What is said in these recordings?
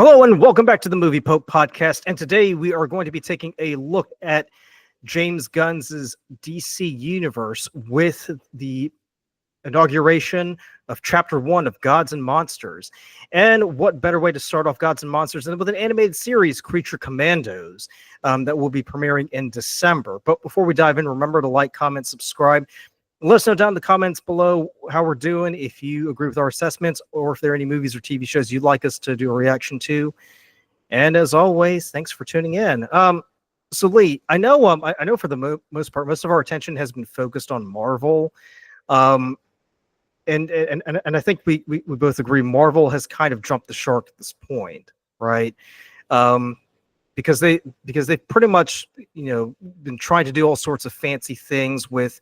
Hello and welcome back to the Movie Pope podcast. And today we are going to be taking a look at James Gunn's DC universe with the inauguration of Chapter 1 of Gods and Monsters. And what better way to start off Gods and Monsters than with an animated series, Creature Commandos, that will be premiering in December. But before we dive in, remember to like, comment, subscribe. Let us know down in the comments below how we're doing, if you agree with our assessments, or if there are any movies or TV shows you'd like us to do a reaction to. And as always, thanks for tuning in. So Lee, I know for the most part, most of our attention has been focused on Marvel. And I think we both agree Marvel has kind of jumped the shark at this point, right? Because they've pretty much, been trying to do all sorts of fancy things with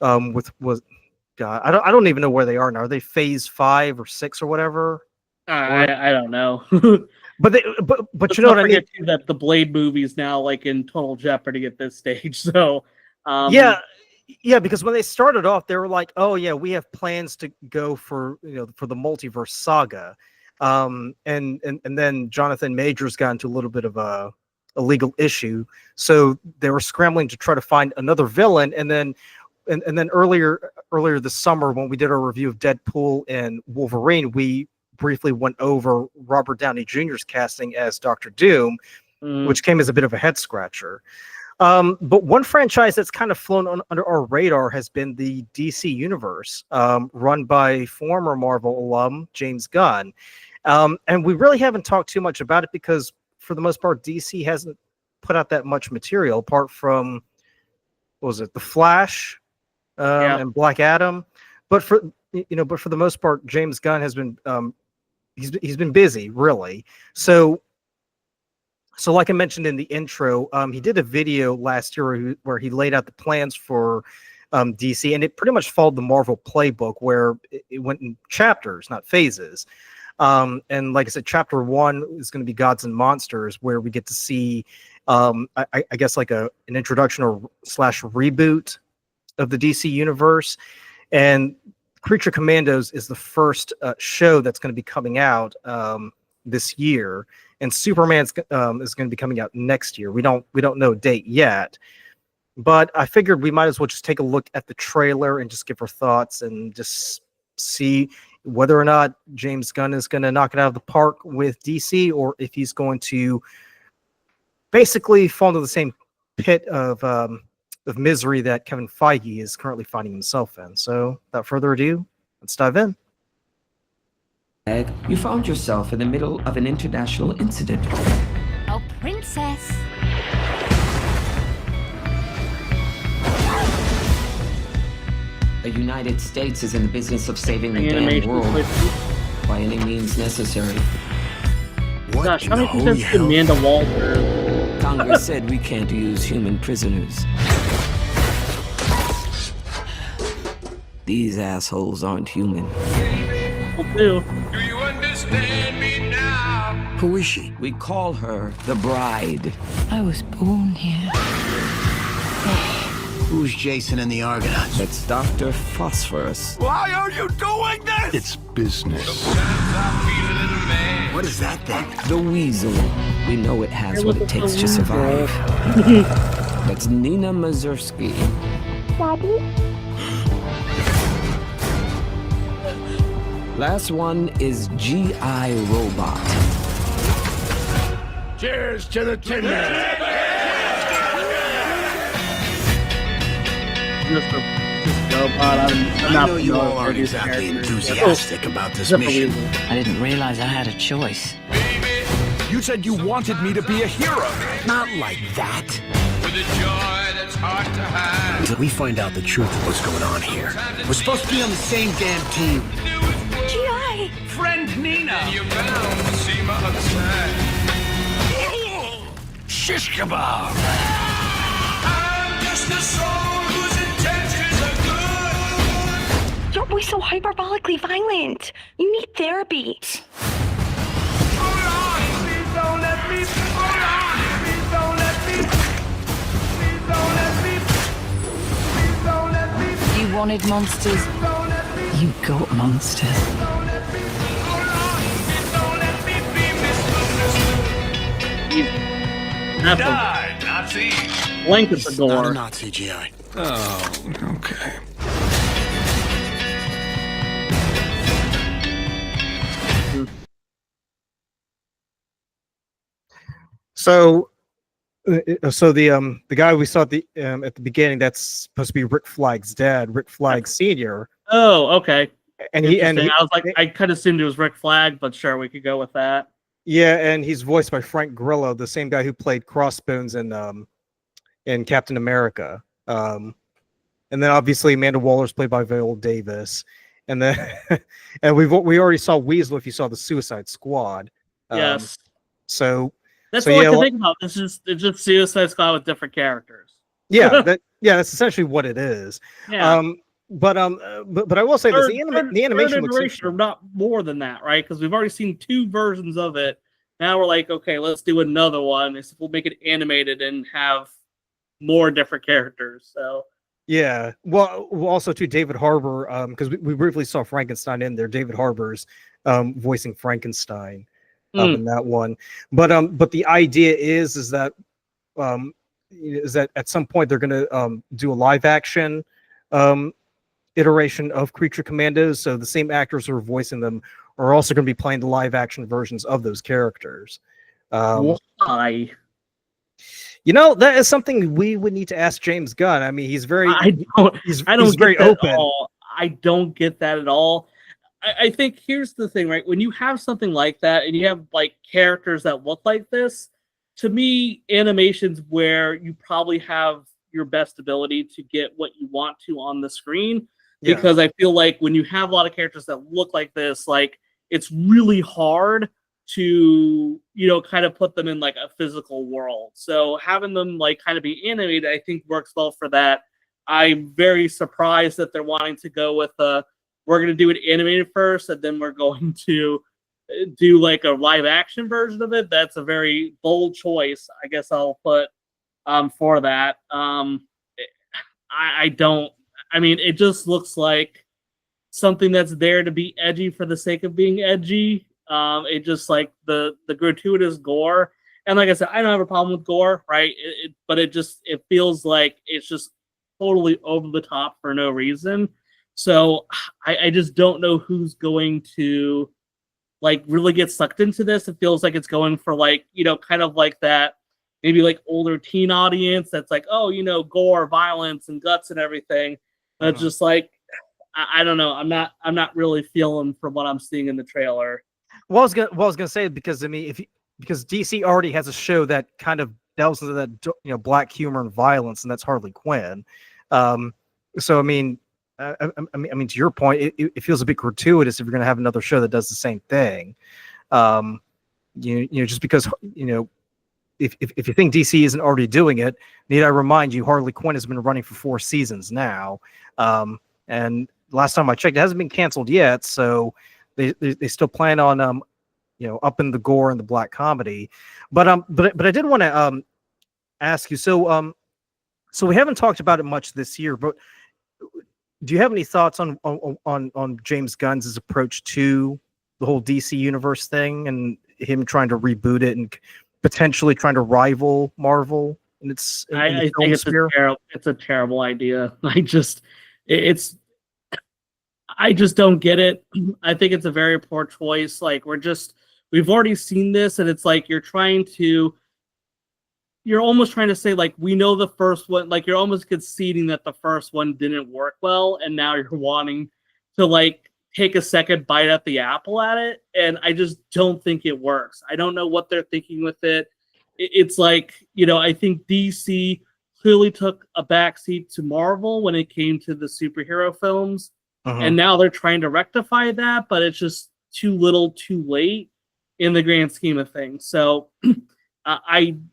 God, I don't even know where they are now. Are they phase 5 or 6 or whatever? I don't know. but Let's you know not what I mean? forget too that the Blade movie's now like in total jeopardy at this stage. So yeah, because when they started off, they were like, "Oh yeah, we have plans to go for for the multiverse saga," and then Jonathan Majors got into a little bit of a legal issue, so they were scrambling to try to find another villain, and then earlier this summer when we did our review of Deadpool and Wolverine, we briefly went over Robert Downey Jr.'s casting as Dr. Doom, which came as a bit of a head scratcher. But one franchise that's kind of flown under our radar has been the DC universe, run by former Marvel alum James Gunn. And we really haven't talked too much about it because for the most part, DC hasn't put out that much material apart from, what was it, The Flash, and Black Adam. But for the most part, James Gunn has been he's been busy, really. So like I mentioned in the intro, he did a video last year where he laid out the plans for DC, and it pretty much followed the Marvel playbook where it went in chapters, not phases. And like I said, Chapter 1 is going to be Gods and Monsters, where we get to see, I guess, like an introduction or / reboot of the DC universe. And Creature Commandos is the first show that's going to be coming out this year, and Superman's is going to be coming out next year. We don't know a date yet, but I figured we might as well just take a look at the trailer and just give our thoughts and just see whether or not James Gunn is going to knock it out of the park with DC, or if he's going to basically fall into the same pit of misery that Kevin Feige is currently finding himself in. So without further ado, let's dive in. You found yourself in the middle of an international incident. Oh, princess. The United States is in the business of saving the damn world by any means necessary. What? Gosh, how many people has Amanda Waller? Congress said we can't use human prisoners. These assholes aren't human. Do you understand me now? Who is she? We call her the Bride. I was born here. Who's Jason and the Argonauts? That's Dr. Phosphorus. Why are you doing this? It's business. Sometimes I feel a little mad. What is that thing? The Weasel. We know it has what it takes to survive. That's Nina Mazursky. Daddy? Last one is G.I. Robot. Cheers to the tin man. I know you all aren't exactly enthusiastic about this mission. I didn't realize I had a choice. You said you wanted me to be a hero. Not like that. With a joy that's hard to hide. Until we find out the truth of what's going on here. We're supposed to be on the same damn team. G.I. Friend Nina. You're bound to see my other side. Shish kebab. I'm just a soul whose intentions are good. You're always so hyperbolically violent. You need therapy. Hold on, please don't let me. Hold on, please don't let me. Please don't let me. Please don't let me. You wanted monsters. Don't let me. You got monsters. Don't let me. Hold on, please don't let me be misunderstood. Die, Nazi! Blanket the It's not a gore. Nazi GI. Oh, okay. So, the guy we saw at the beginning, that's supposed to be Rick Flagg's dad, Rick Flag Senior, Oh, okay. and Interesting. I was like, I kind of assumed it was Rick Flag, but sure, we could go with that. yeah, and he's voiced by Frank Grillo, the same guy who played Crossbones in Captain America. And then obviously Amanda Waller's played by Viola Davis, and then and we already saw Weasel if you saw the Suicide Squad. Yes. So That's so all yeah, I can think about. It's just Suicide Squad with different characters. that's essentially what it is. Yeah. But I will say this: the animation looks iteration, or not more than that, right? Because we've already seen 2 versions of it. Now we're like, okay, let's do another one. We'll make it animated and have more different characters. So yeah. Well, also too, David Harbour, because we briefly saw Frankenstein in there. David Harbour's voicing Frankenstein in that one. But the idea is that at some point they're going to do a live action iteration of Creature Commandos. So the same actors who are voicing them are also going to be playing the live action versions of those characters. why? That is something we would need to ask James Gunn. I mean, he's very he's very open. I don't get that at all. I think here's the thing, right? When you have something like that and you have like characters that look like this, to me, animations where you probably have your best ability to get what you want to on the screen. Yeah. Because I feel like when you have a lot of characters that look like this, like it's really hard to, kind of put them in like a physical world. So having them like kind of be animated, I think works well for that. I'm very surprised that they're wanting to go with we're going to do it animated first, and then we're going to do like a live action version of it. That's a very bold choice. I guess I'll put for that. I don't. I mean, it just looks like something that's there to be edgy for the sake of being edgy. It just like the gratuitous gore, and like I said, I don't have a problem with gore, right? But it feels like it's just totally over the top for no reason. So I just don't know who's going to like really get sucked into this. It feels like it's going for like, kind of like that, maybe like older teen audience that's like, oh, gore, violence, and guts and everything. But just like, I don't know. I'm not really feeling from what I'm seeing in the trailer. Well, I was gonna say, because I mean, because DC already has a show that kind of delves into that black humor and violence, and that's Harley Quinn. So I mean, to your point, it feels a bit gratuitous if you're going to have another show that does the same thing. Just because if you think DC isn't already doing it, need I remind you, Harley Quinn has been running for 4 seasons now, and last time I checked, it hasn't been canceled yet. So they still plan on upping the gore and the black comedy. But I did want to ask you. So we haven't talked about it much this year, but do you have any thoughts on James Gunn's approach to the whole DC universe thing and him trying to reboot it and potentially trying to rival Marvel in its I think it's a terrible idea. I just don't get it. I think it's a very poor choice. Like we've already seen this, and it's like you're almost trying to say, like, we know the first one, like you're almost conceding that the first one didn't work well, and now you're wanting to like take a second bite at the apple at it, and I just don't think it works. I don't know what they're thinking with it. It's like, I think DC clearly took a backseat to Marvel when it came to the superhero films, and now they're trying to rectify that, but it's just too little too late in the grand scheme of things. So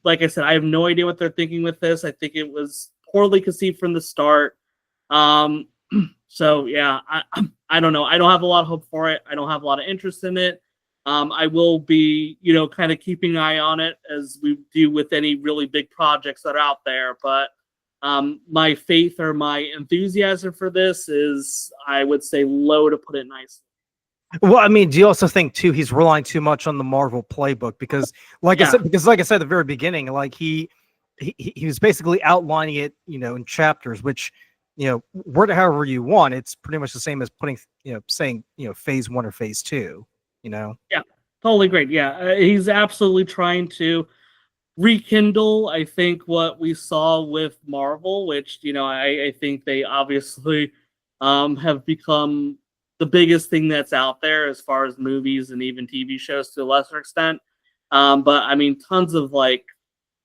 like I said, I have no idea what they're thinking with this. I think it was poorly conceived from the start. So yeah, I don't know. I don't have a lot of hope for it. I don't have a lot of interest in it. I will be, kind of keeping an eye on it as we do with any really big projects that are out there. But my faith or my enthusiasm for this is, I would say, low, to put it nicely. Well, I mean, do you also think too he's relying too much on the Marvel playbook because, like I said, at the very beginning, like he was basically outlining it, in chapters, which, word however you want. It's pretty much the same as putting, saying, phase 1 or phase 2. Yeah, totally great. Yeah, he's absolutely trying to rekindle, I think, what we saw with Marvel, which I think they obviously have become the biggest thing that's out there as far as movies and even TV shows to a lesser extent. But I mean, tons of like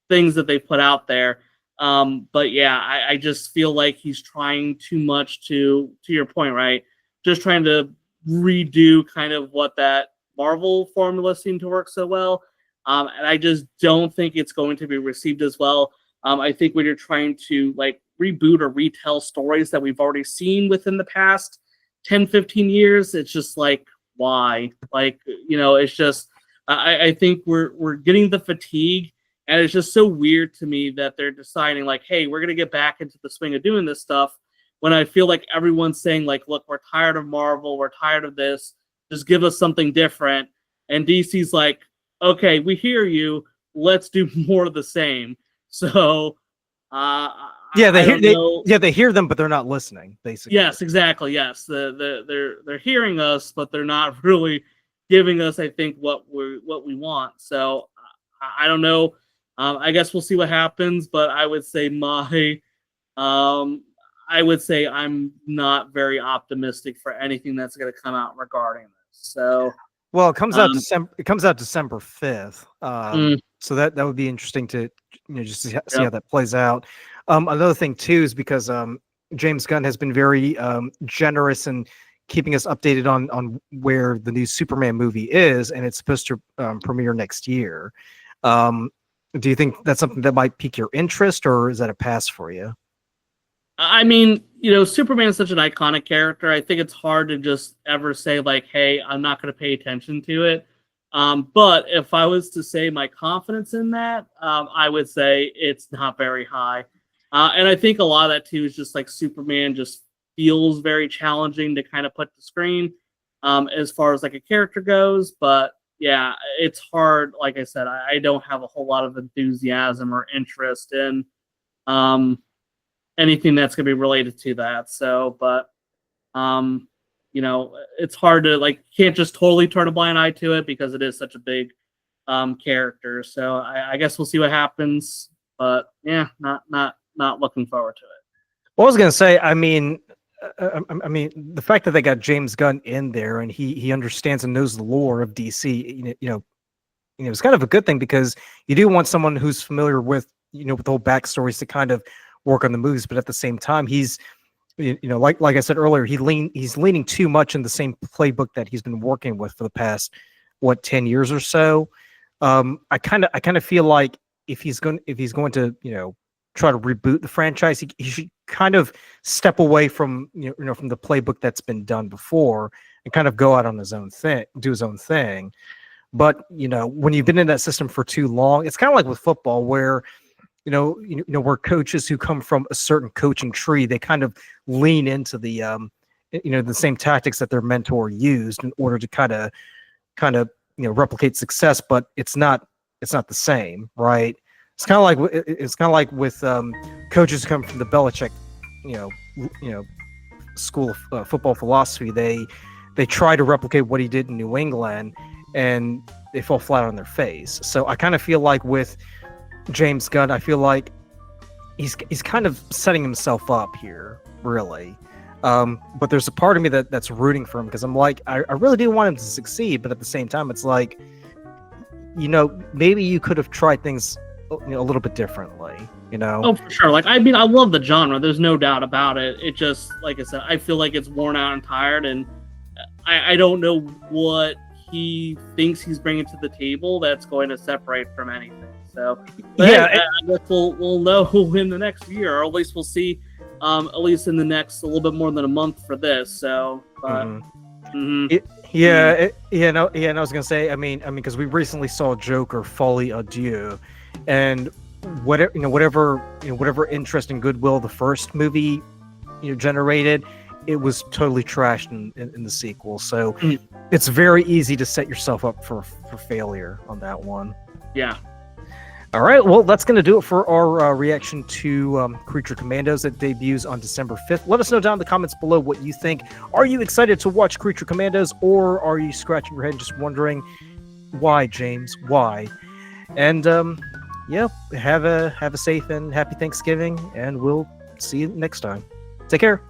things that they put out there. But yeah, I just feel like he's trying too much to your point, right? Just trying to redo kind of what that Marvel formula seemed to work so well. And I just don't think it's going to be received as well. I think when you're trying to like reboot or retell stories that we've already seen within the past 10, 15 years, it's just like, why? Like, it's just, I think we're getting the fatigue, and it's just so weird to me that they're deciding like, hey, we're going to get back into the swing of doing this stuff when I feel like everyone's saying like, look, we're tired of Marvel, we're tired of this, just give us something different. And DC's like, okay, we hear you, let's do more of the same. So, they hear them, but they're not listening. Basically, yes, exactly. Yes, they're hearing us, but they're not really giving us, I think, what we want. So I don't know. I guess we'll see what happens. But I would say I'm not very optimistic for anything that's going to come out regarding this. So, well, it comes out December 5th. So that would be interesting to just see how that plays out. Another thing too is because James Gunn has been very generous in keeping us updated on where the new Superman movie is, and it's supposed to premiere next year. Do you think that's something that might pique your interest, or is that a pass for you? I mean, Superman is such an iconic character. I think it's hard to just ever say like, hey, I'm not going to pay attention to it. But if I was to say my confidence in that, I would say it's not very high. And I think a lot of that too is just like Superman just feels very challenging to kind of put to screen as far as like a character goes. But yeah, it's hard. Like I said, I don't have a whole lot of enthusiasm or interest in anything that's going to be related to that. So, but it's hard to like, can't just totally turn a blind eye to it because it is such a big character. So I guess we'll see what happens. But yeah, not looking forward to it. Well, I was gonna say, I mean, the fact that they got James Gunn in there and he understands and knows the lore of DC, it's kind of a good thing because you do want someone who's familiar with with the whole backstories to kind of work on the movies, but at the same time, he's like I said earlier, he's leaning too much in the same playbook that he's been working with for the past 10 years or so. I kind of feel like if he's going to try to reboot the franchise, he should kind of step away from from the playbook that's been done before and kind of go out on his own thing, do his own thing. But when you've been in that system for too long, it's kind of like with football where where coaches who come from a certain coaching tree, they kind of lean into the the same tactics that their mentor used in order to kind of replicate success, but it's not the same, right? It's kind of like with coaches who come from the Belichick, school of football philosophy. They try to replicate what he did in New England, and they fall flat on their face. So I kind of feel like with James Gunn, I feel like he's kind of setting himself up here, really. But there's a part of me that's rooting for him because I'm like, I really do want him to succeed, but at the same time, it's like, maybe you could have tried things a little bit differently, Oh, for sure. Like, I mean, I love the genre. There's no doubt about it. It just, like I said, I feel like it's worn out and tired, and I don't know what he thinks he's bringing to the table that's going to separate from anything. So, yeah, I guess we'll know in the next year, or at least we'll see, at least in the next a little bit more than a month for this. So, but. And I was gonna say, I mean, because we recently saw Joker, Folie, Deux, and whatever interest and goodwill the first movie generated, it was totally trashed in the sequel. So it's very easy to set yourself up for failure on that one. Yeah. All right, well, that's going to do it for our reaction to Creature Commandos that debuts on December 5th. Let us know down in the comments below what you think. Are you excited to watch Creature Commandos, or are you scratching your head and just wondering, why, James? Why? And, yeah, have a safe and happy Thanksgiving, and we'll see you next time. Take care.